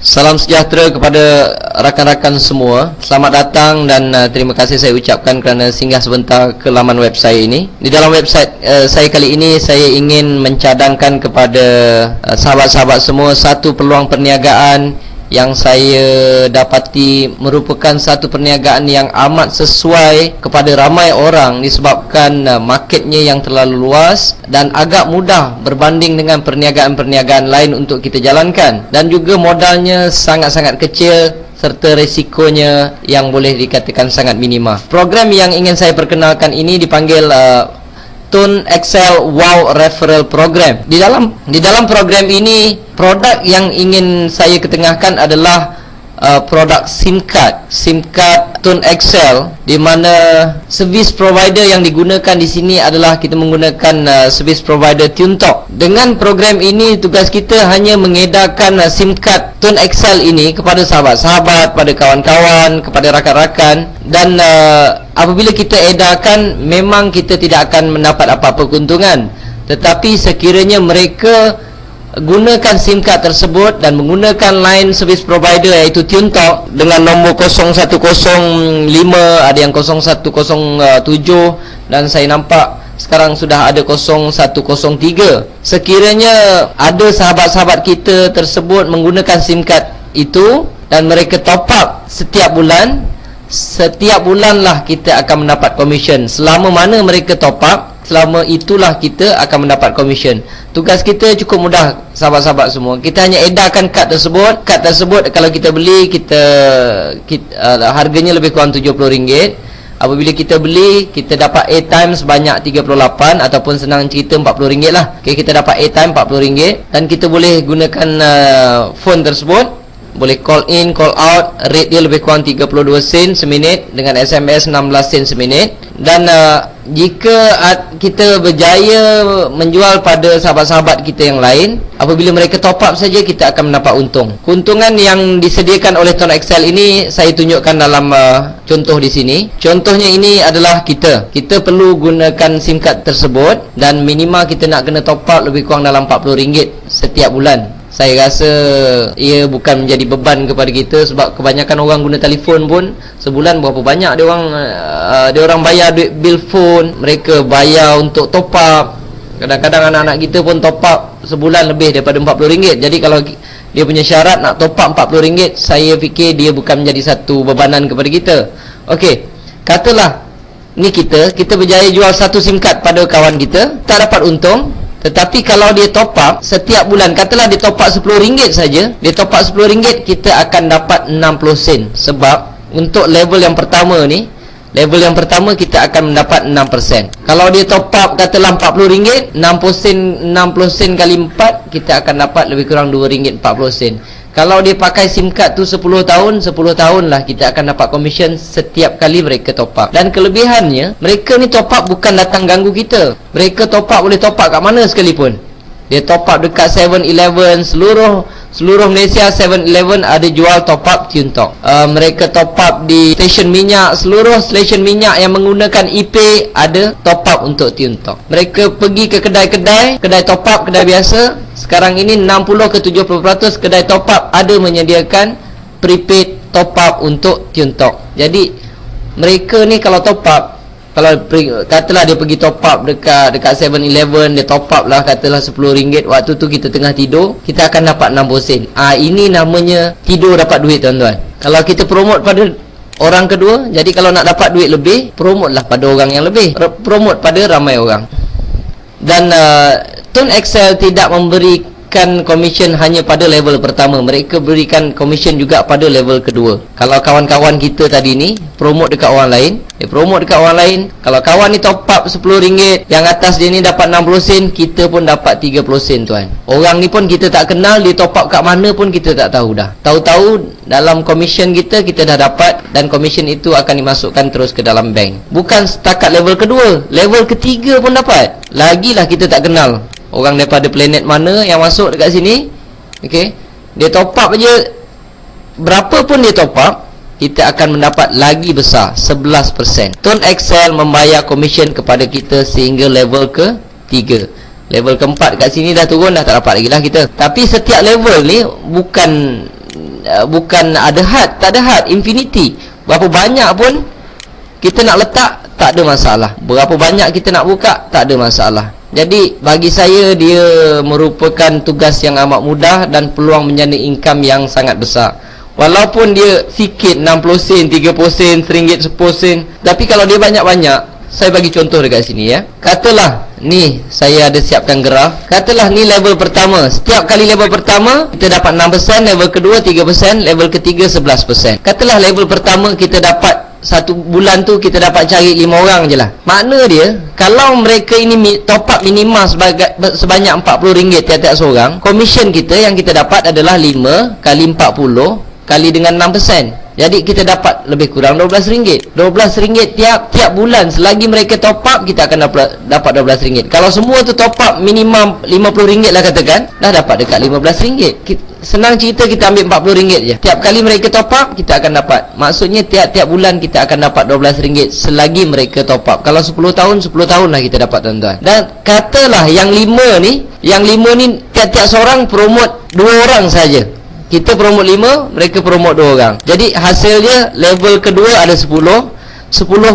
Salam sejahtera kepada rakan-rakan semua. Selamat datang dan terima kasih saya ucapkan kerana singgah sebentar ke laman web saya ini. Di dalam website saya kali ini, saya ingin mencadangkan kepada sahabat-sahabat semua satu peluang perniagaan yang saya dapati merupakan satu perniagaan yang amat sesuai kepada ramai orang disebabkan marketnya yang terlalu luas dan agak mudah berbanding dengan perniagaan-perniagaan lain untuk kita jalankan, dan juga modalnya sangat-sangat kecil serta risikonya yang boleh dikatakan sangat minima. Program yang ingin saya perkenalkan ini dipanggil Tone Excel Wow Referral Program. Di dalam program ini, produk yang ingin saya ketengahkan adalah produk SIM card Tone Excel, di mana service provider yang digunakan di sini adalah kita menggunakan service provider TuneTalk. Dengan program ini, tugas kita hanya mengedarkan SIM card Tone Excel ini kepada sahabat-sahabat, pada kawan-kawan, kepada rakan-rakan, dan apabila kita edarkan, memang kita tidak akan mendapat apa-apa keuntungan. Tetapi sekiranya mereka gunakan SIM card tersebut dan menggunakan line service provider iaitu TuneTalk dengan nombor 0105, ada yang 0107, dan saya nampak sekarang sudah ada 0103. Sekiranya ada sahabat-sahabat kita tersebut menggunakan SIM card itu dan mereka top up setiap bulanlah kita akan mendapat komisen. Selama mana mereka top up, selama itulah kita akan mendapat komisen. Tugas kita cukup mudah sahabat-sahabat semua. Kita hanya edarkan kad tersebut. Kad tersebut kalau kita beli, kita harganya lebih kurang RM70. Apabila kita beli, kita dapat airtime sebanyak 38, ataupun senang cerita RM40 lah. Okay, kita dapat airtime RM40 dan kita boleh gunakan phone tersebut. Boleh call in, call out. Rate dia lebih kurang 32 sen seminit dengan SMS 16 sen seminit. Dan jika kita berjaya menjual pada sahabat-sahabat kita yang lain, apabila mereka top up saja, kita akan mendapat untung. Keuntungan yang disediakan oleh Tone Excel ini saya tunjukkan dalam contoh di sini. Contohnya ini adalah kita perlu gunakan SIM card tersebut dan minima kita nak kena top up lebih kurang dalam RM40 setiap bulan. Saya rasa ia bukan menjadi beban kepada kita, sebab kebanyakan orang guna telefon pun sebulan berapa banyak dia orang bayar duit bil phone, mereka bayar untuk top up. Kadang-kadang anak-anak kita pun top up sebulan lebih daripada RM40. Jadi kalau dia punya syarat nak top up RM40, saya fikir dia bukan menjadi satu bebanan kepada kita. Okey, katalah ni kita berjaya jual satu SIM card pada kawan kita, tak dapat untung. Tetapi kalau dia top up setiap bulan, katalah dia top up RM10 saja, dia top up RM10, kita akan dapat 60 sen. Sebab untuk level yang pertama ni, kita akan mendapat 6%. Kalau dia top up katalah RM40, 60 sen kali 4, kita akan dapat lebih kurang RM2.40. Kalau dia pakai SIM card tu 10 tahun lah kita akan dapat komisen setiap kali mereka top up. Dan kelebihannya, mereka ni top up bukan datang ganggu kita. Mereka top up boleh top up kat mana sekalipun. Dia top up dekat 7-Eleven, seluruh Malaysia 7-Eleven ada jual top up TuneTalk. Mereka top up di stesen minyak, seluruh stesen minyak yang menggunakan ePay ada top up untuk TuneTalk. Mereka pergi ke kedai top up, kedai biasa. Sekarang ini 60 ke 70% kedai top up ada menyediakan prepaid top up untuk TuneTalk. Jadi mereka ni kalau top up, kalau katalah dia pergi top up dekat 7-Eleven, dia top up lah katalah RM10, waktu tu kita tengah tidur, kita akan dapat 60 sen. Ini namanya tidur dapat duit, tuan-tuan. Kalau kita promote pada orang kedua, jadi kalau nak dapat duit lebih, promote lah pada orang yang lebih, promote pada ramai orang. Dan Tone Excel tidak memberikan komisen hanya pada level pertama, mereka berikan komisen juga pada level kedua. Kalau kawan-kawan kita tadi ni promote dekat orang lain, dia promote dekat orang lain, kalau kawan ni top up RM10, yang atas dia ni dapat 60 sen, kita pun dapat 30 sen, tuan. Orang ni pun kita tak kenal, dia top up kat mana pun kita tak tahu dah. Tahu-tahu dalam komisen kita dah dapat, dan komisen itu akan dimasukkan terus ke dalam bank. Bukan setakat level kedua, level ketiga pun dapat. Lagilah kita tak kenal orang daripada planet mana yang masuk dekat sini. Okey, dia top up aja, berapa pun dia top up, kita akan mendapat lagi besar, 11%. Tone Excel membayar komisen kepada kita sehingga level ke-3. Level ke-4 kat sini dah turun, dah tak dapat lagi lah kita. Tapi setiap level ni bukan bukan ada had, tak ada had, infinity. Berapa banyak pun kita nak letak, tak ada masalah. Berapa banyak kita nak buka, tak ada masalah. Jadi bagi saya dia merupakan tugas yang amat mudah dan peluang menjana income yang sangat besar. Walaupun dia sikit 60 sen, 30 sen, RM1, 10 sen, tapi kalau dia banyak-banyak, saya bagi contoh dekat sini ya. Katalah ni saya ada siapkan graf. Katalah ni level pertama. Setiap kali level pertama kita dapat 6%, level kedua 3%, level ketiga 11%. Katalah level pertama kita dapat satu bulan tu kita dapat cari 5 orang je lah. Makna dia kalau mereka ini top up minima sebanyak RM40 tiap-tiap seorang, komisen kita yang kita dapat adalah 5 kali 40 kali dengan 6%. Jadi kita dapat lebih kurang RM12. RM12 tiap bulan. Selagi mereka top up, kita akan dapat RM12. Kalau semua tu top up minimum RM50 lah katakan, dah dapat dekat RM15. Senang cerita, kita ambil RM40 je. Tiap kali mereka top up, kita akan dapat. Maksudnya tiap-tiap bulan kita akan dapat RM12 selagi mereka top up. Kalau 10 tahun, 10 tahun lah kita dapat, tuan-tuan. Dan katalah yang 5 ni tiap-tiap seorang promote 2 orang saja. Kita promote 5, mereka promote 2 orang. Jadi hasilnya level kedua ada 10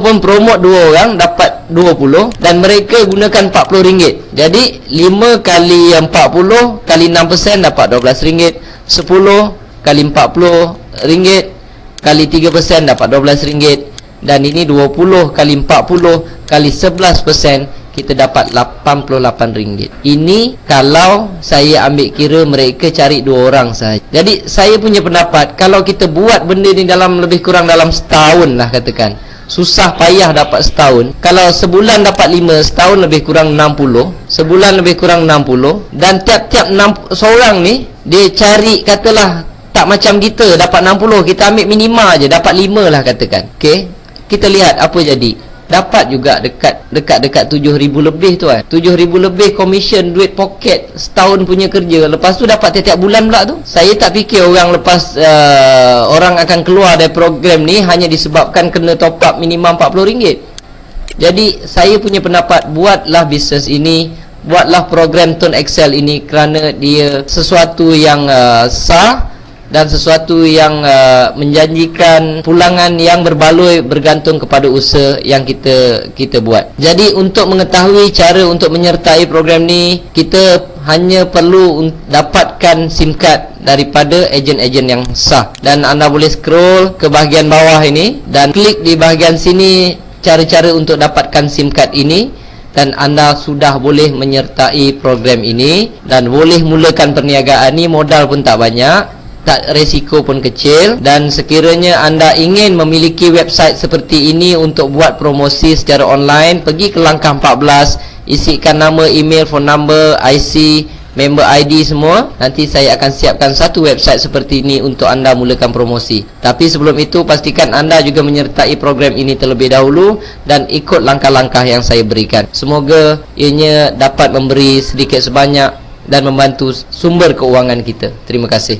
pun promote 2 orang dapat 20, dan mereka gunakan RM40. Jadi 5 kali 40 kali 6% dapat RM12. 10 kali RM40 kali 3% dapat RM12. Dan ini 20 kali 40 kali 11%, kita dapat RM88. Ini kalau saya ambil kira mereka cari 2 orang sahaja. Jadi saya punya pendapat, kalau kita buat benda ni dalam lebih kurang dalam setahun lah katakan, susah payah dapat setahun. Kalau sebulan dapat 5, setahun lebih kurang 60, sebulan lebih kurang 60. Dan tiap-tiap seorang ni dia cari, katalah tak macam kita dapat 60, kita ambil minima je, dapat 5 lah katakan. Okey, kita lihat apa jadi. Dapat juga dekat 7,000 lebih tu kan. 7,000 lebih komisen, duit poket setahun punya kerja. Lepas tu dapat tiap-tiap bulan pula tu. Saya tak fikir orang lepas orang akan keluar dari program ni hanya disebabkan kena top up minimum RM40. Jadi saya punya pendapat, buatlah bisnes ini, buatlah program Tone Excel ini, kerana dia sesuatu yang sah dan sesuatu yang menjanjikan pulangan yang berbaloi bergantung kepada usaha yang kita buat. Jadi untuk mengetahui cara untuk menyertai program ni, kita hanya perlu dapatkan SIM card daripada ejen-ejen yang sah. Dan anda boleh scroll ke bahagian bawah ini dan klik di bahagian sini cara-cara untuk dapatkan SIM card ini, dan anda sudah boleh menyertai program ini dan boleh mulakan perniagaan ni. Modal pun tak banyak, tak resiko pun kecil. Dan sekiranya anda ingin memiliki website seperti ini untuk buat promosi secara online, pergi ke langkah 14, isikan nama, email, phone number, IC, member ID semua. Nanti saya akan siapkan satu website seperti ini untuk anda mulakan promosi. Tapi sebelum itu, pastikan anda juga menyertai program ini terlebih dahulu dan ikut langkah-langkah yang saya berikan. Semoga ianya dapat memberi sedikit sebanyak dan membantu sumber keuangan kita. Terima kasih.